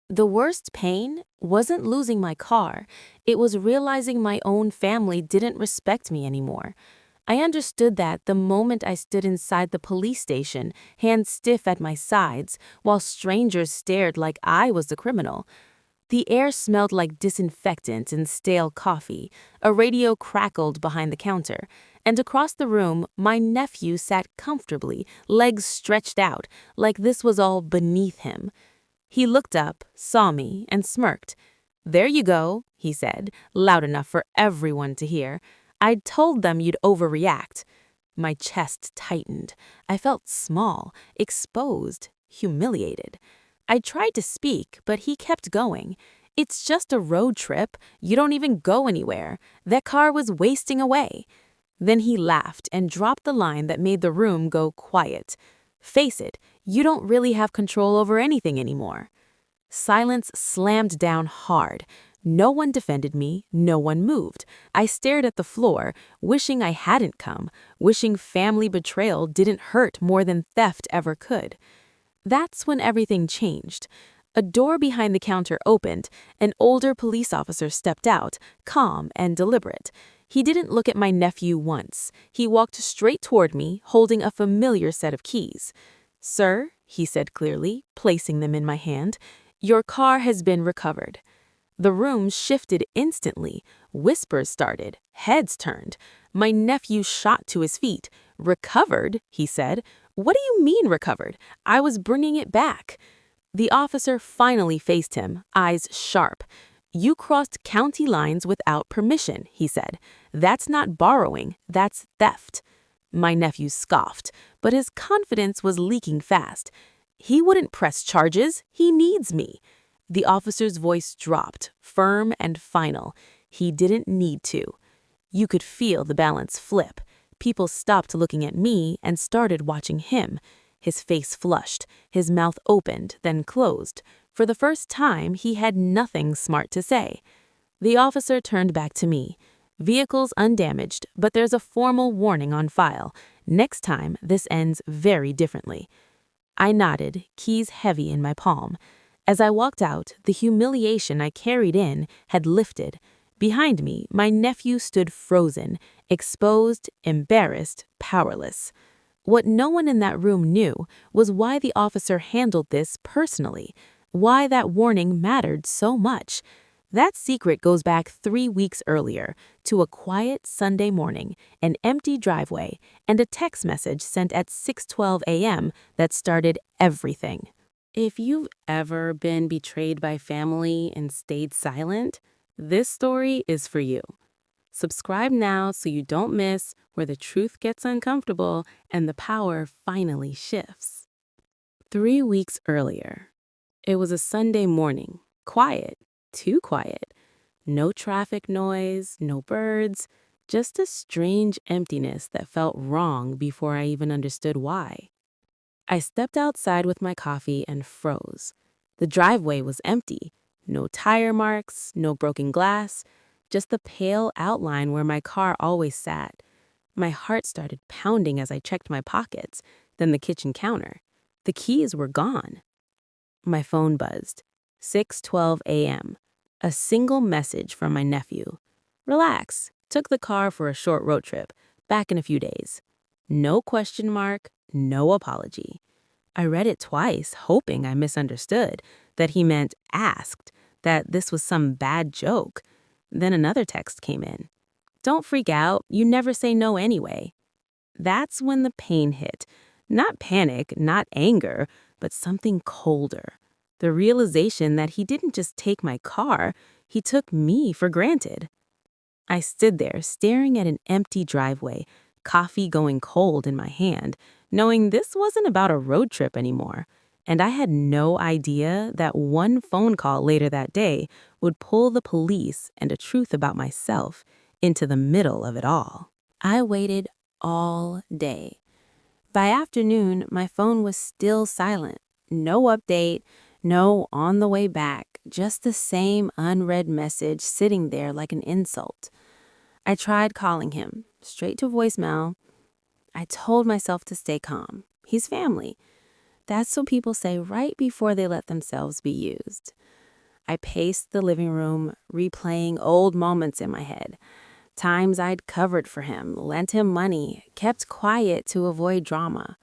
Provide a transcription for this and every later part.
The worst pain wasn't losing my car, it was realizing my own family didn't respect me anymore. I understood that the moment I stood inside the police station, hands stiff at my sides, while strangers stared like I was the criminal. The air smelled like disinfectant and stale coffee, a radio crackled behind the counter, and across the room, my nephew sat comfortably, legs stretched out, like this was all beneath him. He looked up, saw me, and smirked. "There you go," he said, loud enough for everyone to hear. "I'd told them you'd overreact." My chest tightened. I felt small, exposed, humiliated. I tried to speak, but he kept going. "It's just a road trip. You don't even go anywhere. That car was wasting away." Then he laughed and dropped the line that made the room go quiet. "Face it, you don't really have control over anything anymore." Silence slammed down hard. No one defended me, no one moved. I stared at the floor, wishing I hadn't come, wishing family betrayal didn't hurt more than theft ever could. That's when everything changed. A door behind the counter opened. An older police officer stepped out, calm and deliberate. He didn't look at my nephew once. He walked straight toward me, holding a familiar set of keys. "Sir," he said clearly, placing them in my hand, "your car has been recovered." The room shifted instantly. Whispers started. Heads turned. My nephew shot to his feet. "Recovered?" he said. "What do you mean recovered? I was bringing it back." The officer finally faced him, eyes sharp. "You crossed county lines without permission," he said. "That's not borrowing, that's theft." My nephew scoffed, but his confidence was leaking fast. "He wouldn't press charges. He needs me." The officer's voice dropped, firm and final. He didn't need to. You could feel the balance flip. People stopped looking at me and started watching him. His face flushed, his mouth opened, then closed. For the first time, he had nothing smart to say. The officer turned back to me. "Vehicles undamaged, but there's a formal warning on file. Next time, this ends very differently." I nodded, keys heavy in my palm. As I walked out, the humiliation I carried in had lifted. Behind me, my nephew stood frozen, exposed, embarrassed, powerless. What no one in that room knew was why the officer handled this personally, why that warning mattered so much. That secret goes back 3 weeks earlier, to a quiet Sunday morning, an empty driveway, and a text message sent at 6:12 a.m. that started everything. If you've ever been betrayed by family and stayed silent, this story is for you. Subscribe now so you don't miss where the truth gets uncomfortable and the power finally shifts. 3 weeks earlier. It was a Sunday morning. Quiet. Too quiet. No traffic noise, no birds, just a strange emptiness that felt wrong before I even understood why. I stepped outside with my coffee and froze. The driveway was empty. No tire marks, no broken glass, just the pale outline where my car always sat. My heart started pounding as I checked my pockets, then the kitchen counter. The keys were gone. My phone buzzed. 6:12 a.m. A single message from my nephew. "Relax. Took the car for a short road trip. Back in a few days." No question mark, no apology. I read it twice, hoping I misunderstood, that he meant asked, that this was some bad joke. Then another text came in. "Don't freak out. You never say no anyway." That's when the pain hit. Not panic, not anger, but something colder. The realization that he didn't just take my car, he took me for granted. I stood there staring at an empty driveway, coffee going cold in my hand, knowing this wasn't about a road trip anymore. And I had no idea that one phone call later that day would pull the police and a truth about myself into the middle of it all. I waited all day. By afternoon, my phone was still silent. No update, no on the way back, just the same unread message sitting there like an insult. I tried calling him, straight to voicemail. I told myself to stay calm. He's family. That's what people say right before they let themselves be used. I paced the living room, replaying old moments in my head. Times I'd covered for him, lent him money, kept quiet to avoid drama.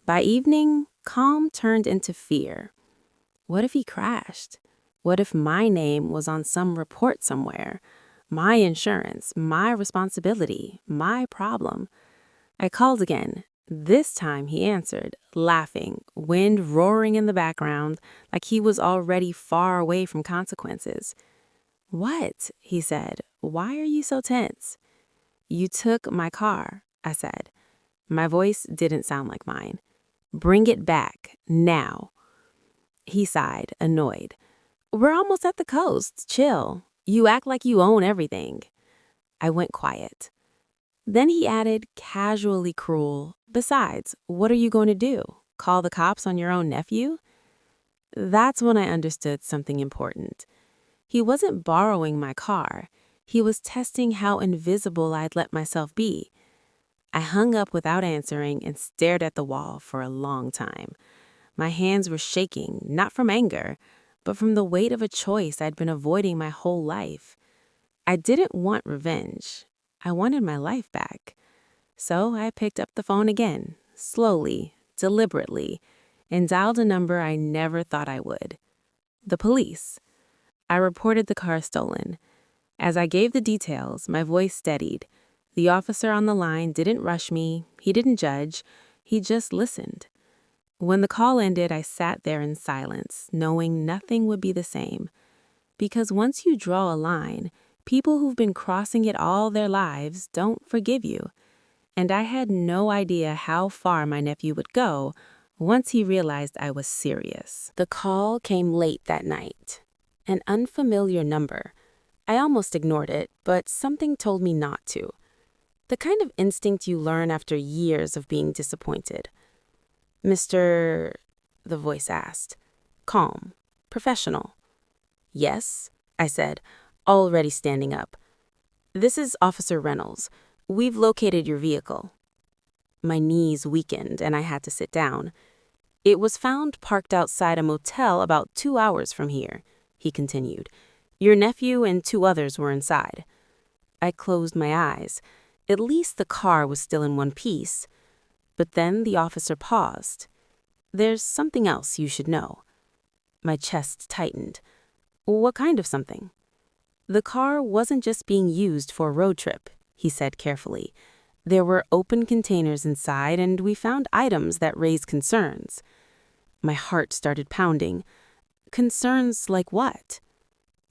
By evening, calm turned into fear. What if he crashed? What if my name was on some report somewhere? My insurance, my responsibility, my problem. I called again. This time he answered, laughing, wind roaring in the background, like he was already far away from consequences. "What?" he said. "Why are you so tense?" "You took my car," I said. My voice didn't sound like mine. "Bring it back, now." He sighed, annoyed. "We're almost at the coast. Chill. You act like you own everything." I went quiet. Then he added, casually cruel, "Besides, what are you going to do? Call the cops on your own nephew?" That's when I understood something important. He wasn't borrowing my car. He was testing how invisible I'd let myself be. I hung up without answering and stared at the wall for a long time. My hands were shaking, not from anger, but from the weight of a choice I'd been avoiding my whole life. I didn't want revenge. I wanted my life back. So I picked up the phone again, slowly, deliberately, and dialed a number I never thought I would. The police. I reported the car stolen. As I gave the details, my voice steadied. The officer on the line didn't rush me. He didn't judge. He just listened. When the call ended, I sat there in silence, knowing nothing would be the same. Because once you draw a line, people who've been crossing it all their lives don't forgive you. And I had no idea how far my nephew would go once he realized I was serious. The call came late that night. An unfamiliar number. I almost ignored it, but something told me not to. The kind of instinct you learn after years of being disappointed. "Mr. the voice asked. Calm. Professional. "Yes," I said, already standing up. "This is Officer Reynolds. We've located your vehicle." My knees weakened and I had to sit down. "It was found parked outside a motel about 2 hours from here," he continued. "Your nephew and 2 others were inside." I closed my eyes. At least the car was still in one piece. But then the officer paused. "There's something else you should know." My chest tightened. "What kind of something?" "The car wasn't just being used for a road trip," he said carefully. "There were open containers inside, and we found items that raised concerns." My heart started pounding. "Concerns like what?"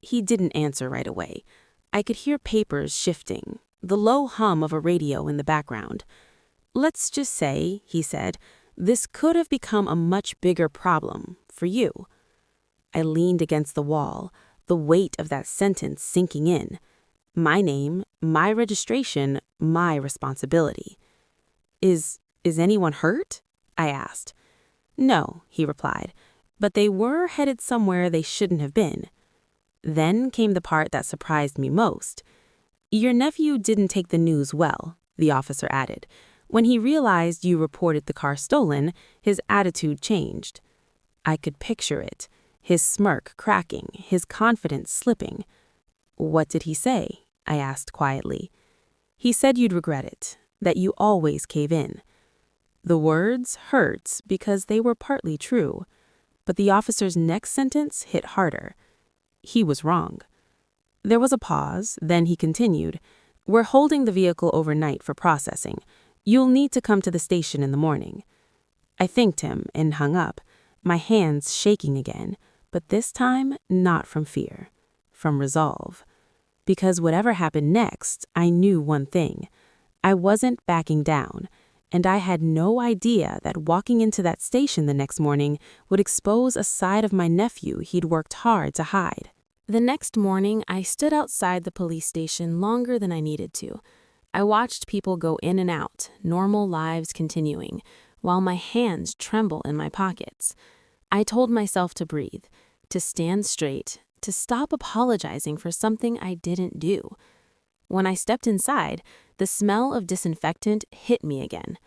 He didn't answer right away. I could hear papers shifting, the low hum of a radio in the background. "Let's just say," he said, "this could have become a much bigger problem for you." I leaned against the wall, the weight of that sentence sinking in. My name, my registration, my responsibility. Is anyone hurt?" I asked. "No," he replied, "but they were headed somewhere they shouldn't have been." Then came the part that surprised me most. "Your nephew didn't take the news well," the officer added. "When he realized you reported the car stolen, his attitude changed." I could picture it, his smirk cracking, his confidence slipping. "What did he say?" I asked quietly. "He said you'd regret it, that you always cave in." The words hurt because they were partly true, but the officer's next sentence hit harder. He was wrong. There was a pause, then he continued, "We're holding the vehicle overnight for processing. You'll need to come to the station in the morning." I thanked him and hung up, my hands shaking again, but this time not from fear, from resolve. Because whatever happened next, I knew one thing. I wasn't backing down, and I had no idea that walking into that station the next morning would expose a side of my nephew he'd worked hard to hide. The next morning, I stood outside the police station longer than I needed to. I watched people go in and out, normal lives continuing, while my hands tremble in my pockets. I told myself to breathe, to stand straight, to stop apologizing for something I didn't do. When I stepped inside, the smell of disinfectant hit me again.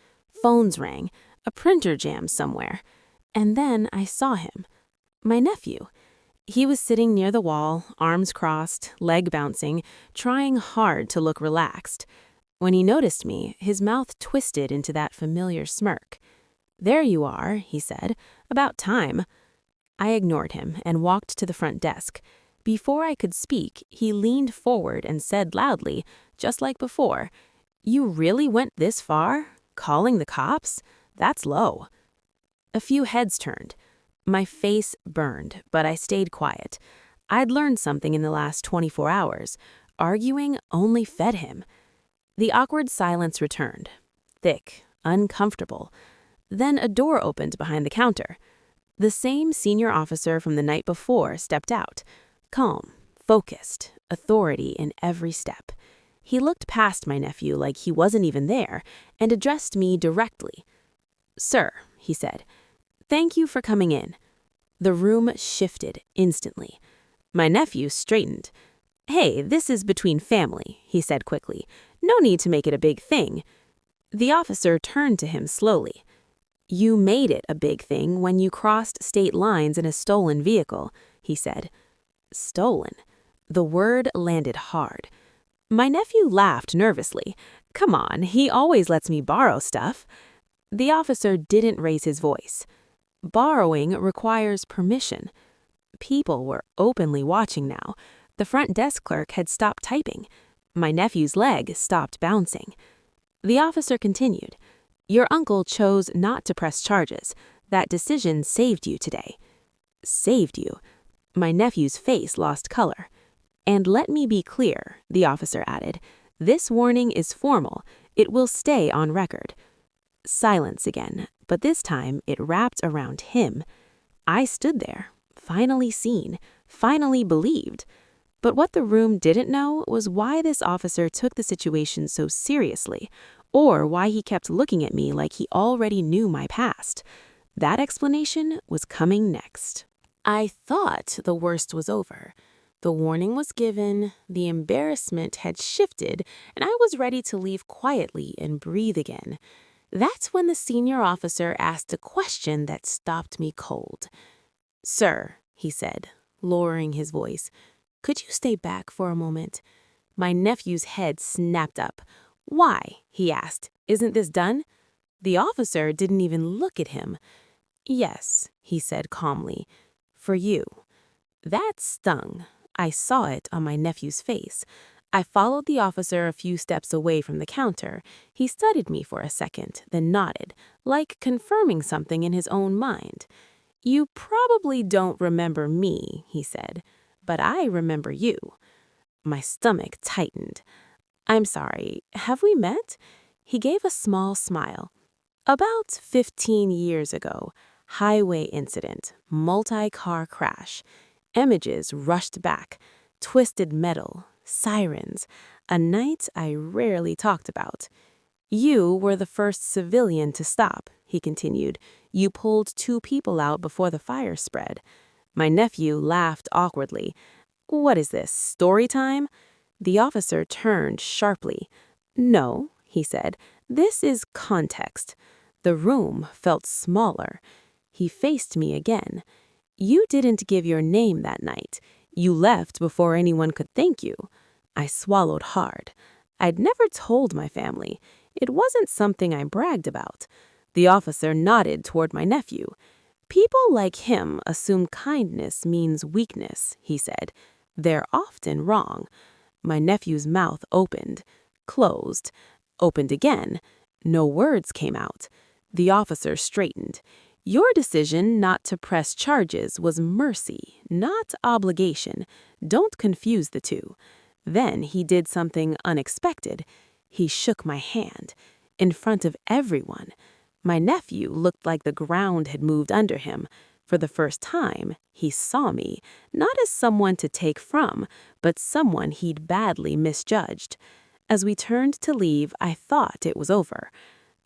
Phones rang, a printer jammed somewhere. And then I saw him, my nephew. He was sitting near the wall, arms crossed, leg bouncing, trying hard to look relaxed. When he noticed me, his mouth twisted into that familiar smirk. "There you are," he said. "About time." I ignored him and walked to the front desk. Before I could speak, he leaned forward and said loudly, just like before, "You really went this far? Calling the cops? That's low." A few heads turned. My face burned, but I stayed quiet. I'd learned something in the last 24 hours. Arguing only fed him. The awkward silence returned. Thick, uncomfortable. Then a door opened behind the counter. The same senior officer from the night before stepped out. Calm, focused, authority in every step. He looked past my nephew like he wasn't even there and addressed me directly. "Sir," he said, "thank you for coming in." The room shifted instantly. My nephew straightened. "Hey, this is between family," he said quickly. "No need to make it a big thing." The officer turned to him slowly. "You made it a big thing when you crossed state lines in a stolen vehicle," he said. Stolen. The word landed hard. My nephew laughed nervously. "Come on, he always lets me borrow stuff." The officer didn't raise his voice. Borrowing requires permission. People were openly watching now. The front desk clerk had stopped typing. My nephew's leg stopped bouncing. The officer continued, "Your uncle chose not to press charges. That decision saved you today." Saved you. My nephew's face lost color. "And let me be clear," the officer added. "This warning is formal. It will stay on record." Silence again, but this time it wrapped around him. I stood there, finally seen, finally believed. But what the room didn't know was why this officer took the situation so seriously, or why he kept looking at me like he already knew my past. That explanation was coming next. I thought the worst was over. The warning was given, the embarrassment had shifted, and I was ready to leave quietly and breathe again. That's when the senior officer asked a question that stopped me cold. "Sir," he said, lowering his voice, "could you stay back for a moment?" My nephew's head snapped up. "Why?" he asked. "Isn't this done?" The officer didn't even look at him. "Yes," he said calmly, "for you." That stung. I saw it on my nephew's face. I followed the officer a few steps away from the counter. He studied me for a second, then nodded, like confirming something in his own mind. "You probably don't remember me," he said, "but I remember you." My stomach tightened. "I'm sorry, have we met?" He gave a small smile. "About 15 years ago, highway incident, multi-car crash. Images rushed back, twisted metal, sirens, a night I rarely talked about. You were the first civilian to stop," he continued. "You pulled 2 people out before the fire spread." My nephew laughed awkwardly. "What is this, story time?" The officer turned sharply. "No," he said, "this is context." The room felt smaller. He faced me again. "You didn't give your name that night. You left before anyone could thank you." I swallowed hard. I'd never told my family. It wasn't something I bragged about. The officer nodded toward my nephew. "People like him assume kindness means weakness," he said. "They're often wrong." My nephew's mouth opened, closed, opened again. No words came out. The officer straightened. "Your decision not to press charges was mercy, not obligation. Don't confuse the two." Then he did something unexpected. He shook my hand. In front of everyone. My nephew looked like the ground had moved under him. For the first time, he saw me, not as someone to take from, but someone he'd badly misjudged. As we turned to leave, I thought it was over.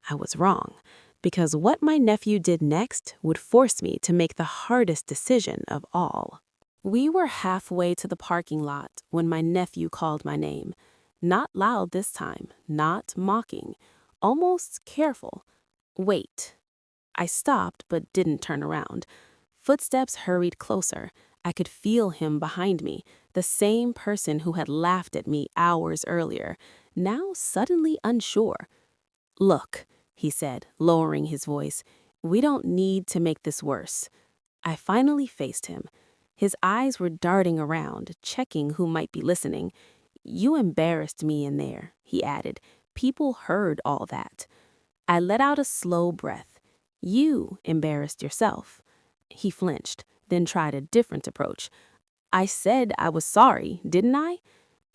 I was wrong. Because what my nephew did next would force me to make the hardest decision of all. We were halfway to the parking lot when my nephew called my name. Not loud this time, not mocking, almost careful. "Wait." I stopped but didn't turn around. Footsteps hurried closer. I could feel him behind me, the same person who had laughed at me hours earlier, now suddenly unsure. "Look," he said, lowering his voice, "we don't need to make this worse." I finally faced him. His eyes were darting around, checking who might be listening. "You embarrassed me in there," he added. "People heard all that." I let out a slow breath. "You embarrassed yourself." He flinched, then tried a different approach. "I said I was sorry, didn't I?"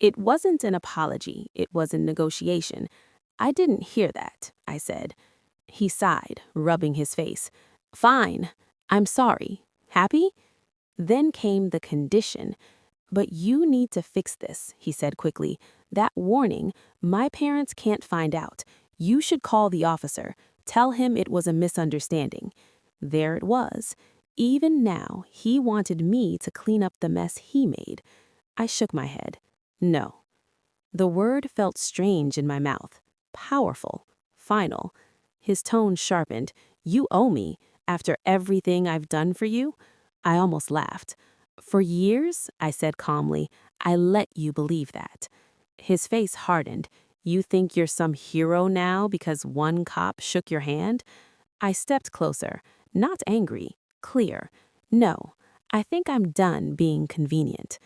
"It wasn't an apology, it was a negotiation." "I didn't hear that," I said. He sighed, rubbing his face. "Fine, I'm sorry. Happy?" Then came the condition. "But you need to fix this," he said quickly. "That warning, my parents can't find out. You should call the officer. Tell him it was a misunderstanding." There it was. Even now, he wanted me to clean up the mess he made. I shook my head. No. The word felt strange in my mouth. Powerful. Final. His tone sharpened. "You owe me, after everything I've done for you?" I almost laughed. "For years," I said calmly, "I let you believe that." His face hardened. "You think you're some hero now because one cop shook your hand?" I stepped closer, not angry, clear. "No, I think I'm done being convenient."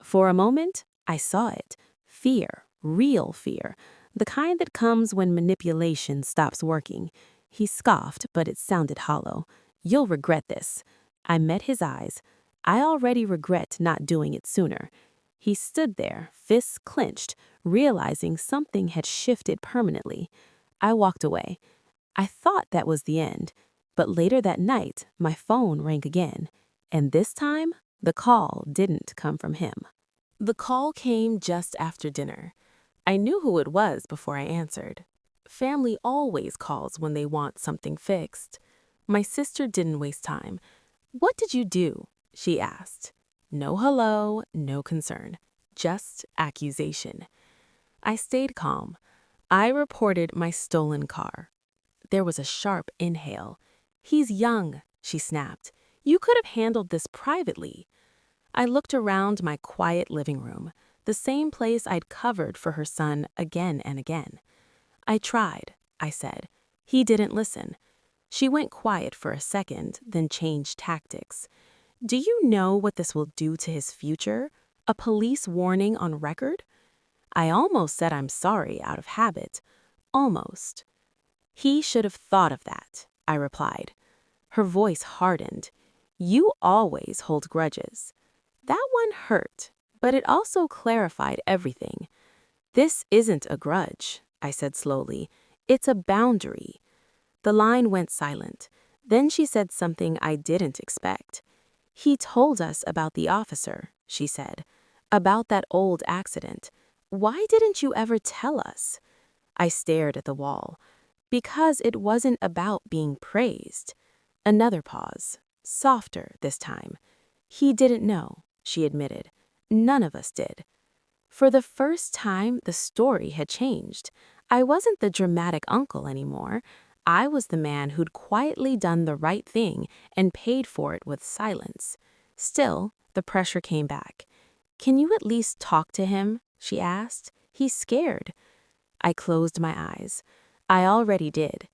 For a moment, I saw it. Fear, real fear, the kind that comes when manipulation stops working. He scoffed, but it sounded hollow. "You'll regret this." I met his eyes. "I already regret not doing it sooner." He stood there, fists clenched, realizing something had shifted permanently. I walked away. I thought that was the end, but later that night, my phone rang again, and this time, the call didn't come from him. The call came just after dinner. I knew who it was before I answered. Family always calls when they want something fixed. My sister didn't waste time. "What did you do?" she asked. No hello, no concern, just accusation. I stayed calm. I reported my stolen car. There was a sharp inhale. "He's young," she snapped. "You could have handled this privately." I looked around my quiet living room, the same place I'd covered for her son again and again. "I tried," I said. He didn't listen. She went quiet for a second, then changed tactics. "Do you know what this will do to his future? A police warning on record?" I almost said I'm sorry out of habit. Almost. "He should have thought of that," I replied. Her voice hardened. "You always hold grudges." That one hurt, but it also clarified everything. "This isn't a grudge," I said slowly. "It's a boundary." The line went silent. Then she said something I didn't expect. "He told us about the officer," she said. "About that old accident. Why didn't you ever tell us?" I stared at the wall. "Because it wasn't about being praised." Another pause. Softer this time. "He didn't know," she admitted. "None of us did." For the first time, the story had changed. I wasn't the dramatic uncle anymore. I was the man who'd quietly done the right thing and paid for it with silence. Still, the pressure came back. "Can you at least talk to him?" she asked. "He's scared." I closed my eyes. I already did.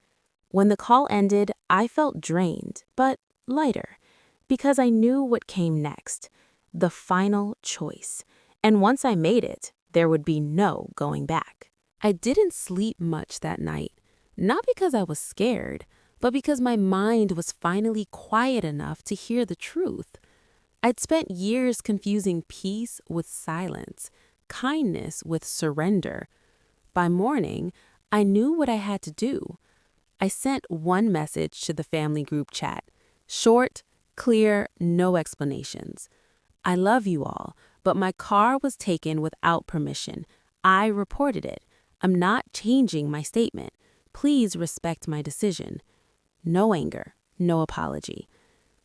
When the call ended, I felt drained, but lighter, because I knew what came next. The final choice. And once I made it, there would be no going back. I didn't sleep much that night, not because I was scared, but because my mind was finally quiet enough to hear the truth. I'd spent years confusing peace with silence, kindness with surrender. By morning, I knew what I had to do. I sent one message to the family group chat. Short, clear, no explanations. "I love you all, but my car was taken without permission. I reported it. I'm not changing my statement. Please respect my decision." No anger, no apology.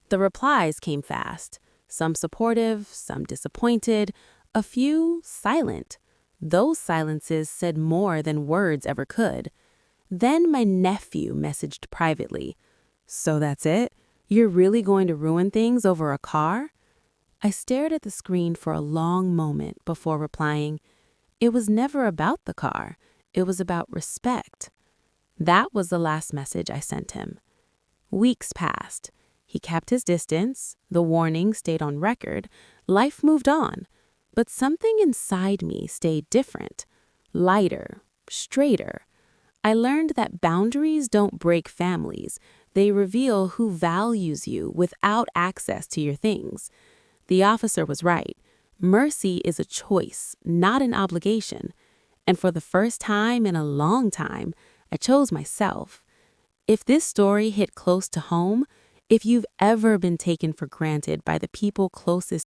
The replies came fast. Some supportive, some disappointed, a few silent. Those silences said more than words ever could. Then my nephew messaged privately. So that's it? You're really going to ruin things over a car? I stared at the screen for a long moment before replying, it was never about the car. It was about respect. That was the last message I sent him. Weeks passed. He kept his distance. The warning stayed on record. Life moved on. But something inside me stayed different, lighter, straighter. I learned that boundaries don't break families. They reveal who values you without access to your things. The officer was right. Mercy is a choice, not an obligation. And for the first time in a long time, I chose myself. If this story hit close to home, if you've ever been taken for granted by the people closest